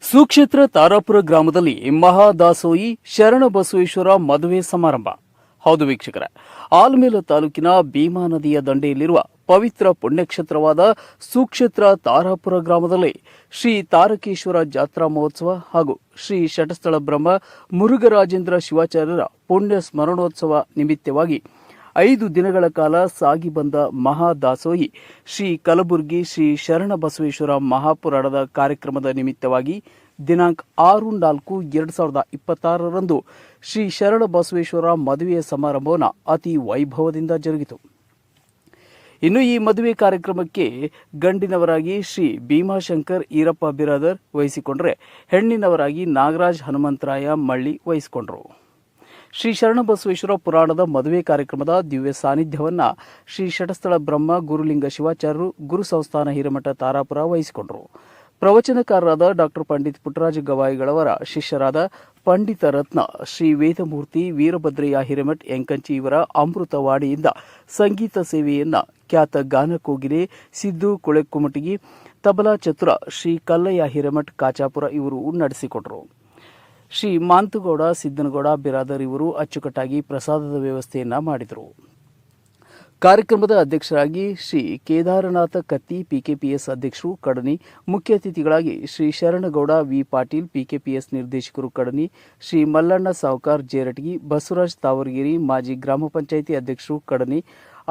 ಸುಕ್ಷೇತ್ರ ತಾರಾಪುರ ಗ್ರಾಮದಲ್ಲಿ ಮಹಾದಾಸೋಹಿ ಶರಣಬಸವೇಶ್ವರ ಮದುವೆ ಸಮಾರಂಭ. ಹೌದು ವೀಕ್ಷಕರೇ, ಆಲಮೇಲ ತಾಲೂಕಿನ ಭೀಮಾ ನದಿಯ ದಂಡೆಯಲ್ಲಿರುವ ಪವಿತ್ರ ಪುಣ್ಯಕ್ಷೇತ್ರವಾದ ಸುಕ್ಷೇತ್ರ ತಾರಾಪುರ ಗ್ರಾಮದಲ್ಲಿ ಶ್ರೀ ತಾರಕೇಶ್ವರ ಜಾತ್ರಾ ಮಹೋತ್ಸವ ಹಾಗೂ ಶ್ರೀ ಶಟಸ್ಥಳ ಬ್ರಹ್ಮ ಮುರುಘರಾಜೇಂದ್ರ ಶಿವಾಚಾರ್ಯರ ಪುಣ್ಯ ಸ್ಮರಣೋತ್ಸವ ನಿಮಿತ್ತವಾಗಿ 5 ದಿನಗಳ ಕಾಲ ಸಾಗಿ ಬಂದ ಮಹಾದಾಸೋಹಿ ಶ್ರೀ ಕಲಬುರ್ಗಿ ಶ್ರೀ ಶರಣಬಸವೇಶ್ವರ ಮಹಾಪುರಾಣದ ಕಾರ್ಯಕ್ರಮದ ನಿಮಿತ್ತವಾಗಿ ದಿನಾಂಕ 6-4-2026 ಶ್ರೀ ಶರಣಬಸವೇಶ್ವರ ಮದುವೆಯ ಸಮಾರಂಭವನ್ನು ಅತಿ ವೈಭವದಿಂದ ಜರುಗಿತು. ಇನ್ನು ಈ ಮದುವೆ ಕಾರ್ಯಕ್ರಮಕ್ಕೆ ಗಂಡಿನವರಾಗಿ ಶ್ರೀ ಭೀಮಾಶಂಕರ್ ಈರಪ್ಪ ಬಿರಾದರ್ ವಹಿಸಿಕೊಂಡರೆ, ಹೆಣ್ಣಿನವರಾಗಿ ನಾಗರಾಜ್ ಹನುಮಂತರಾಯ ಮಳ್ಳಿ ವಹಿಸಿಕೊಂಡರು. ಶ್ರೀ ಶರಣಬಸವೇಶ್ವರ ಪುರಾಣದ ಮದುವೆ ಕಾರ್ಯಕ್ರಮದ ದಿವ್ಯ ಸಾನ್ನಿಧ್ಯವನ್ನು ಶ್ರೀ ಶಟಸ್ಥಳ ಬ್ರಹ್ಮ ಗುರುಲಿಂಗ ಶಿವಾಚಾರ್ಯರು ಗುರು ಸಂಸ್ಥಾನ ಹಿರೇಮಠ ತಾರಾಪುರ ವಹಿಸಿಕೊಂಡರು. ಪ್ರವಚನಕಾರರಾದ ಡಾಕ್ಟರ್ ಪಂಡಿತ್ ಪುಟ್ಟರಾಜ ಗವಾಯಿಗಳವರ ಶಿಷ್ಯರಾದ ಪಂಡಿತ ರತ್ನ ಶ್ರೀ ವೇದಮೂರ್ತಿ ವೀರಭದ್ರಯ್ಯ ಹಿರೇಮಠ್ ಎಂಕಂಚಿ ಇವರ ಅಮೃತವಾಣಿಯಿಂದ ಸಂಗೀತ ಸೇವೆಯನ್ನ ಖ್ಯಾತ ಗಾನಕೋಗಿಲೆ ಸಿದ್ದು ಕುಳೆಕುಮಟಗಿ, ತಬಲಾ ಚತುರ ಶ್ರೀ ಕಲ್ಲಯ್ಯ ಹಿರೇಮಠ್ ಕಾಚಾಪುರ ಇವರು ನಡೆಸಿಕೊಟ್ಟರು. ಶ್ರೀ ಮಾಂತುಗೌಡ ಸಿದ್ದನಗೌಡ ಬಿರಾದರ್ ಇವರು ಅಚ್ಚುಕಟ್ಟಾಗಿ ಪ್ರಸಾದದ ವ್ಯವಸ್ಥೆಯನ್ನ ಮಾಡಿದರು. ಕಾರ್ಯಕ್ರಮದ ಅಧ್ಯಕ್ಷರಾಗಿ ಶ್ರೀ ಕೇದಾರನಾಥ ಕತ್ತಿ ಪಿಕೆಪಿಎಸ್ ಅಧ್ಯಕ್ಷರು ಕಡನಿ, ಮುಖ್ಯ ಅತಿಥಿಗಳಾಗಿ ಶ್ರೀ ಶರಣಗೌಡ ವಿ ಪಾಟೀಲ್ ಪಿಕೆಪಿಎಸ್ ನಿರ್ದೇಶಕರು ಕಡನಿ, ಶ್ರೀ ಮಲ್ಲಣ್ಣ ಸಾವುಕಾರ್ ಜೇರಟಗಿ, ಬಸವರಾಜ್ ತಾವರಗಿರಿ ಮಾಜಿ ಗ್ರಾಮ ಪಂಚಾಯಿತಿ ಅಧ್ಯಕ್ಷರು ಕಡನಿ,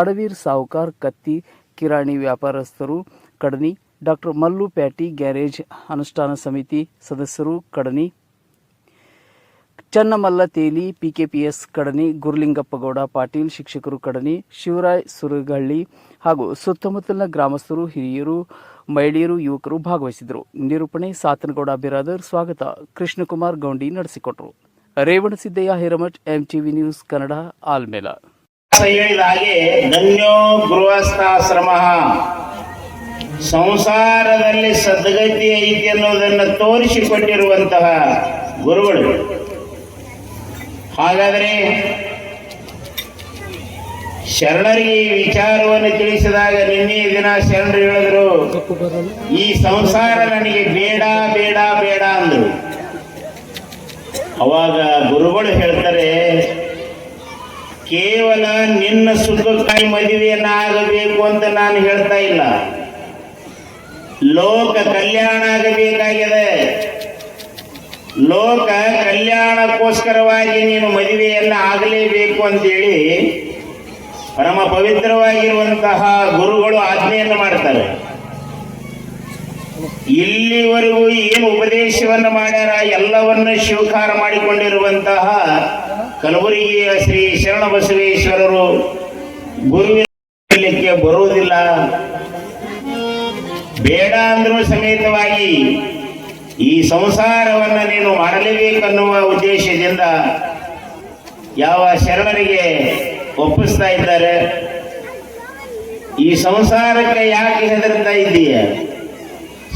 ಅಡವೀರ್ ಸಾವುಕಾರ್ ಕತ್ತಿ ಕಿರಾಣಿ ವ್ಯಾಪಾರಸ್ಥರು ಕಡನಿ, ಡಾಕ್ಟರ್ ಮಲ್ಲು ಪ್ಯಾಟಿ ಗ್ಯಾರೇಜ್ ಅನುಷ್ಠಾನ ಸಮಿತಿ ಸದಸ್ಯರು ಕಡನಿ, ಚನ್ನಮಲ್ಲ ತೇಲಿ ಪಿಕೆಪಿಎಸ್ ಕಡನಿ, ಗುರುಲಿಂಗಪ್ಪಗೌಡ ಪಾಟೀಲ್ ಶಿಕ್ಷಕರು ಕಡನಿ, ಶಿವರಾಯ್ ಸುರಗಳ್ಳಿ ಹಾಗೂ ಸುತ್ತಮುತ್ತಲಿನ ಗ್ರಾಮಸ್ಥರು, ಹಿರಿಯರು, ಮಹಿಳೆಯರು, ಯುವಕರು ಭಾಗವಹಿಸಿದರು. ನಿರೂಪಣೆ ಸಾತನಗೌಡ ಬಿರಾದರ್, ಸ್ವಾಗತ ಕೃಷ್ಣಕುಮಾರ್ ಗೌಂಡಿ ನಡೆಸಿಕೊಟ್ಟರು. Revanasiddayya Hiremath, MTV news Kannada, Almel. ಧನ್ಯೋ ಗೃಹಸ್ಥಾಶ್ರಮ. ಸಂಸಾರದಲ್ಲಿ ಸದ್ಗತಿ ಐತಿ ಅನ್ನೋದನ್ನು ತೋರಿಸಿಕೊಟ್ಟಿರುವಂತಹ ಗುರುಗಳು. ಹಾಗಾದರೆ ಶರಣರಿಗೆ ಈ ವಿಚಾರವನ್ನು ತಿಳಿಸಿದಾಗ ನಿನ್ನೆ ದಿನ ಶರಣರು ಹೇಳಿದ್ರು, ಈ ಸಂಸಾರ ನನಗೆ ಬೇಡ ಬೇಡ ಬೇಡ ಅಂದ್ರು. ಅವಾಗ ಗುರುಗಳು ಹೇಳ್ತಾರೆ, ಕೇವಲ ನಿನ್ನ ಸುಖಕ್ಕಾಗಿ ಮದುವೆಯನ್ನ ಆಗಬೇಕು ಅಂತ ನಾನು ಹೇಳ್ತಾ ಇಲ್ಲ, ಲೋಕ ಕಲ್ಯಾಣ ಆಗಬೇಕಾಗಿದೆ. ಲೋಕ ಕಲ್ಯಾಣಕ್ಕೋಸ್ಕರವಾಗಿ ನೀನು ಮದುವೆಯನ್ನ ಆಗಲೇಬೇಕು ಅಂತೇಳಿ ಪರಮ ಪವಿತ್ರವಾಗಿರುವಂತಹ ಗುರುಗಳು ಆಜ್ಞೆಯನ್ನು ಮಾಡ್ತಾರೆ. ಇಲ್ಲಿವರೆಗೂ ಏನು ಉಪದೇಶವನ್ನು ಮಾಡ್ಯಾರ ಎಲ್ಲವನ್ನ ಸ್ವೀಕಾರ ಮಾಡಿಕೊಂಡಿರುವಂತಹ ಕಲಬುರಗಿಯ ಶ್ರೀ ಶರಣಬಸವೇಶ್ವರರು ಗುರುವಿನ ಬರುವುದಿಲ್ಲ, ಬೇಡ ಅಂದ್ರೂ ಸಮೇತವಾಗಿ ಈ ಸಂಸಾರವನ್ನು ನೀನು ಮಾಡಲೇಬೇಕನ್ನುವ ಉದ್ದೇಶದಿಂದ ಯಾವ ಶರಣರಿಗೆ ಒಪ್ಪಿಸ್ತಾ ಇದ್ದಾರೆ. ಈ ಸಂಸಾರಕ್ಕೆ ಯಾಕೆ ಹೆದರ್ತಾ ಇದ್ದೀಯ?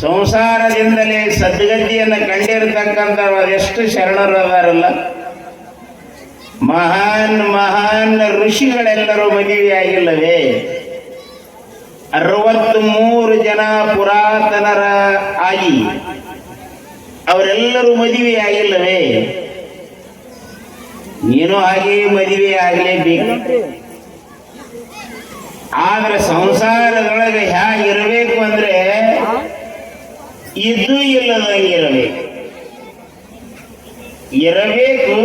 ಸಂಸಾರದಿಂದಲೇ ಸದ್ಗತಿಯನ್ನು ಕಂಡಿರತಕ್ಕಂಥ ಎಷ್ಟು ಶರಣರು ಅದಾರಲ್ಲ, ಮಹಾನ್ ಮಹಾನ್ ಋಷಿಗಳೆಲ್ಲರೂ ಮದುವೆಯಾಗಿಲ್ಲವೇ? 63 ಜನ ಪುರಾತನರ ಆಗಿ ಅವರೆಲ್ಲರೂ ಮದುವೆಯಾಗಿಲ್ಲವೇ? ನೀನು ಹಾಗೆ ಮದುವೆ ಆಗಲೇಬೇಕು. ಆದ್ರೆ ಸಂಸಾರದೊಳಗೆ ಹೇಗಿರಬೇಕು ಅಂದ್ರೆ ಇದ್ದು ಇಲ್ಲದಂಗಿರಬೇಕು. ಇರಬೇಕು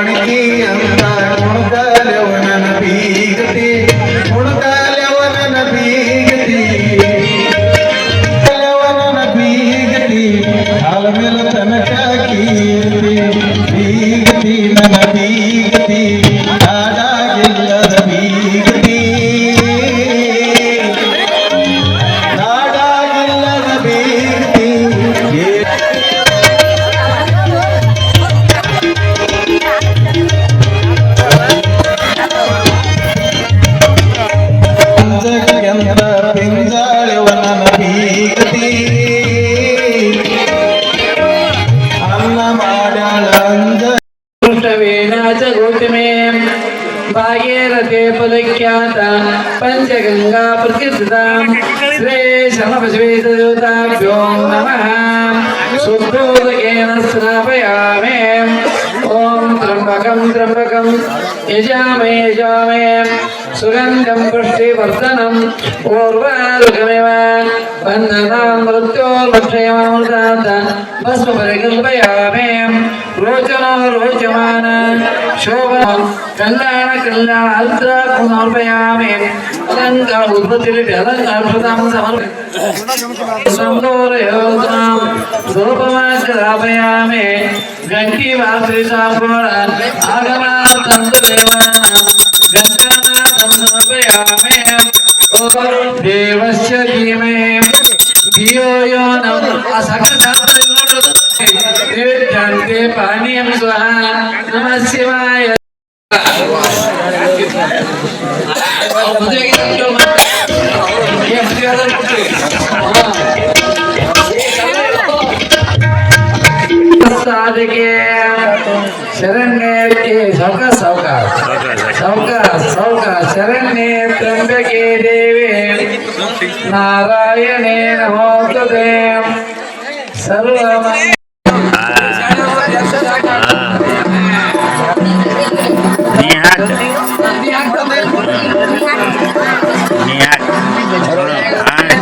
ಒಣಗಿ ಅಂತ ಕುಣಕಾಲೆವನನ ಬೀಗತಿ ಕುಣಕಾಲೆವನನ ಬೀಗತಿ ಅವನನ ಬೀಗತಿ ಹಾಲ ಮೇಲೆ ತನಕ ಕೀರ್ತಿ ಬೀಗತಿ ನನ್ನ ಬೀಗತಿ ನಾಡಾಗಿಲ್ಲದ ಬೀಗತಿ ನಾಡಾಗಿಲ್ಲದ ಬೀಗತಿ ಎಂದ ಪಿಂಜಾಳೆವನನ ಬೀಗತಿ ಅನ್ನ ಮಾಡ್ಯಾಳ ಅಂಜ ವೇಣಾಚ ಗೌತಮೇ ಭಾಗೀರಥೆ ಪದಖ್ಯಾತ ಪಂಚಗಂಗಾ ಪ್ರಕೃತಿತಾಂ ಶ್ರೀ ಶರಣಬಸವೇಶ್ವರದೇವತಾಭ್ಯೋ ನಮಃ ಶುದ್ಧೋದಕೇನ ಸ್ನಾಪಯಾಮಿ ಓಂ ತ್ರ್ಯಂಬಕಂ ತ್ರ್ಯಂಬಕಂ ಯಜಾಮಹೇ ಯಜಾಮಹೇ ಸುಗಂಧಂ ಪುಷ್ಟಿವರ್ಧನಂ ಪೂರ್ವಾರುಕಮಿವ ಬಂಧನಾಂ ಮೃತ್ಯೋರ್ಮಕ್ಷಯಮಾಮೃತಾತ್ ಭಸ್ಮ ಪರಿಕಲ್ಪಯಾಮಿ ರೋಚನೋ ರೋಚಮಾನ ಶೋಭನ ಕಲ್ಯಾಣ ಕಲ್ಯಾಣ ಅಲ್ತ್ರ ಸಮರ್ಪಯಾಮಿ ಅಲಂಕಾರ ಉದ್ಭತಿಲಿಪಿ ಅಲಂಕಾರೃತಾಂ ಸಂದೋರಯೋತ್ನಾಂ ಧೂಪಮಾಗ್ರಾಪಯಾಮಿ ಗಂಟಿ ವಾಸರಿತಾಂಬೋಳ ಆಗಮಾರ್ಥಂ ದೇವಾನಾಂ ಗಂಗಾನಾಥಂ ಸಮರ್ಪಯಾಮಿ ದೇವಸ್ಯ ಧೀಮಹಿ ಧಿಯೋ ಯೋ ನಃ ನೈವೇದ್ಯಾಂತೆ ಪಾನೀಯಂ ಸ್ವಹ ನಮಃ ಶಿವಾಯ ಸಾಧಕೆ ಶರಣ್ಯಕ್ಕೆ ಸಾವಕಾಶ ಶರಣ್ಯೇ ತ್ರ್ಯಂಬಕೆ ದೇವಿ ನಾರಾಯಣೇ ನಮೋಸ್ತುತೇ ಸರ್ವಮಂಗಳ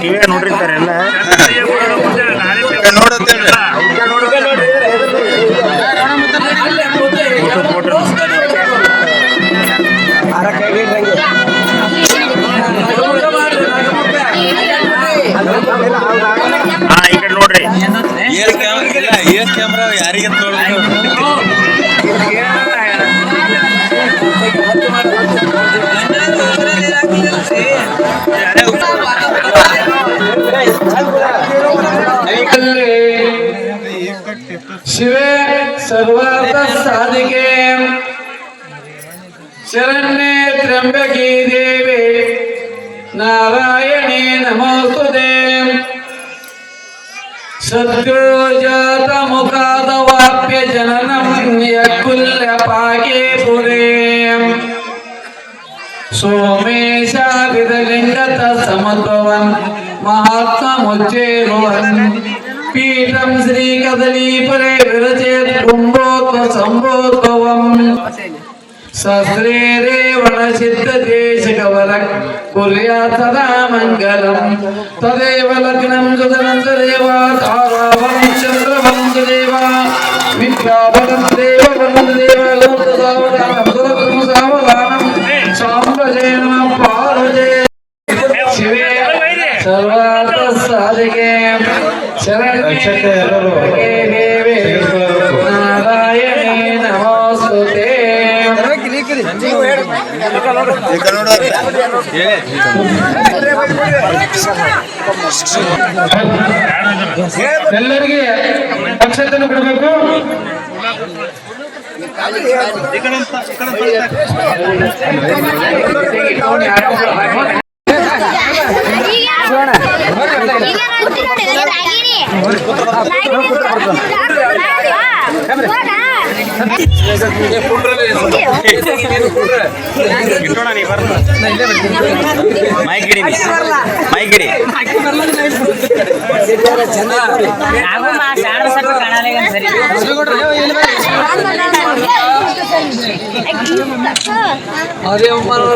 ಟಿವಿ ನೋಡಿರ್ತಾರೆಲ್ಲ ಈ ಕಡೆ ನೋಡ್ರಿ ಕ್ಯಾಮ್ರಾ ಯಾರಿಗೆ ಶಿವೇ ಸರ್ವಾರ್ಥ ಸಾಧಿಕೆ ಶರಣ್ಯೇ ತ್ರ್ಯಂಬಕಿ ದೇವಿ ನಾರಾಯಣೇ ನಮೋಸ್ತುತೇ ಸದ್ಯೋ ಜಾತ ಮುಖಾದವಾಪ್ಯ ಜನನಂ ಯಕುಲ್ಯ ಪಾಕೆ ಪುರೇ ಸೋಮೇಶಾಭಿದಲಿಂಗತ ಸಮತ್ವಂ ಮಹಾತ್ಮ ಮುಚ್ಚೇರುವನ್ ಪೀಠಂ ಶ್ರೀ ಕದಲೀಪರೆ ವಿರಚೇತ್ ಕುಂಭೋತ್ವ ಸಂಭೋತ್ವಂ ಸಹಸ್ರೇ ರೇವಣ ಸಿದ್ಧ ದೇಶಕವರ ಕುರ್ಯಾತ್ ಸದಾ ಮಂಗಲಂ ತದೇವ ಲಗ್ನಂ ಸುಧನಂ ದೇವ ತಾರಾವಂ ಚಂದ್ರವಂ ದೇವ ವಿದ್ಯಾವರಂ ದೇವ ವರಂ ದೇವ ಲೋಕ ಸಾವಧಾನಂ ಸುರಕೃಮ ಸಾವಧಾನಂ ಸಾಂಬಜೇನ ಪಾರ್ವಜೇ ಶಿವೇ ಸರ್ವಾರ್ಥ ಸಾಧಿಕೆ ಶರಣ್ಯೇ ದೇವಿ ನಾರಾಯಣೇ ನಮೋಸ್ತುತೇ ಎಲ್ಲರಿಗೆ ಅಕ್ಷತೆಯನ್ನು ಕೊಡಬೇಕು. ಮೈಗಿಡಿ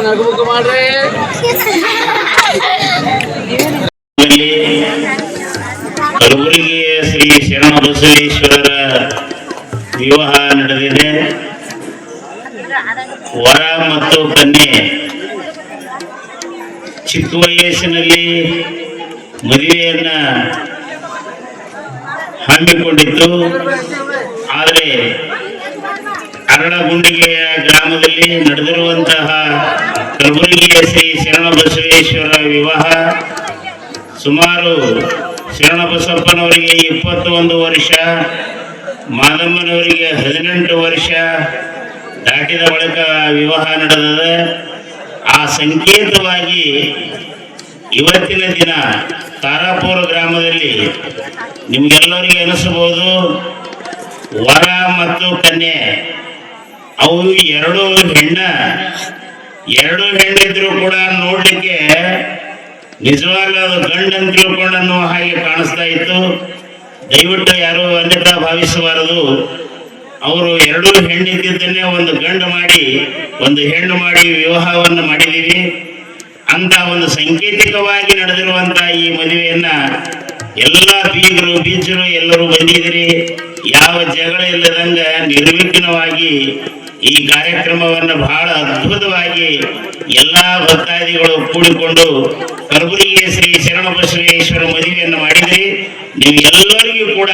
ನಗಬೇಕು ಮಾಡ್ರಿ. ಕಲಬುರಗಿಯ ಶ್ರೀ ಶರಣಬಸವೇಶ್ವರರ ವಿವಾಹ ನಡೆದಿದೆ. ವರ ಮತ್ತು ಕನ್ಯೆ ಚಿಕ್ಕ ವಯಸ್ಸಿನಲ್ಲಿ ಮದುವೆಯನ್ನ ಹಮ್ಮಿಕೊಂಡಿತ್ತು. ಆದರೆ ಅರಳಗುಂಡಿಗೆಯ ಗ್ರಾಮದಲ್ಲಿ ನಡೆದಿರುವಂತಹ ಕಲಬುರಗಿಯ ಶ್ರೀ ಶರಣಬಸವೇಶ್ವರ ವಿವಾಹ ಸುಮಾರು ಶರಣಬಸಪ್ಪನವರಿಗೆ 21 ವರ್ಷ, ಮಾದಮ್ಮನವರಿಗೆ 18 ವರ್ಷ ದಾಟಿದ ಬಳಿಕ ವಿವಾಹ ನಡೆದದ. ಆ ಸಂಕೇತವಾಗಿ ಇವತ್ತಿನ ದಿನ ತಾರಾಪುರ ಗ್ರಾಮದಲ್ಲಿ ನಿಮ್ಗೆಲ್ಲರಿಗೆ ಅನಿಸಬಹುದು, ವರ ಮತ್ತು ಕನ್ಯೆ ಅವು ಎರಡು ಹೆಣ್ಣಿದ್ರು ಕೂಡ ನೋಡ್ಲಿಕ್ಕೆ ನಿಜವಾಗ್ಲೂ ಅದು ಗಂಡು ಅಂತ ತಿಳ್ಕೊಂಡು ಅನ್ನೋ ಹಾಗೆ ಕಾಣಿಸ್ತಾ ಇತ್ತು. ದಯವಿಟ್ಟು ಯಾರು ಅನ್ಯತಾ ಭಾವಿಸಬಾರದು. ಅವರು ಎರಡು ಹೆಣ್ಣಿದ್ದನ್ನೇ ಒಂದು ಗಂಡು ಮಾಡಿ ಒಂದು ಹೆಣ್ಣು ಮಾಡಿ ವಿವಾಹವನ್ನು ಮಾಡಿದ್ದೀವಿ ಅಂತ ಒಂದು ಸಾಂಕೇತಿಕವಾಗಿ ನಡೆದಿರುವಂತಹ ಈ ಮದುವೆಯನ್ನ ಎಲ್ಲ ಬೀಗರು ಬೀಜರು ಎಲ್ಲರೂ ಬಂದಿದ್ದೀರಿ. ಯಾವ ಜಗಳ ಇಲ್ಲದಂಗ ನಿರ್ವಿಘ್ನವಾಗಿ ಈ ಕಾರ್ಯಕ್ರಮವನ್ನು ಬಹಳ ಅದ್ಭುತವಾಗಿ ಎಲ್ಲಾ ಭಕ್ತಾದಿಗಳು ಕೂಡಿಕೊಂಡು ಕಲಬುರಗಿಯ ಶ್ರೀ ಶರಣಬಸವೇಶ್ವರ ಮದುವೆಯನ್ನು ಮಾಡಿದ್ರಿ. ನೀವು ಎಲ್ಲರಿಗೂ ಕೂಡ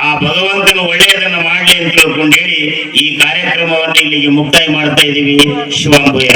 ಆ ಭಗವಂತನ ಒಳ್ಳೆಯದನ್ನು ಮಾಡಲಿ ಅಂತ ತಿಳ್ಕೊಂಡು ಹೇಳಿ ಈ ಕಾರ್ಯಕ್ರಮವನ್ನು ಇಲ್ಲಿಗೆ ಮುಕ್ತಾಯ ಮಾಡ್ತಾ ಇದ್ದೀವಿ. ಶಿವಾಂಬುಯ.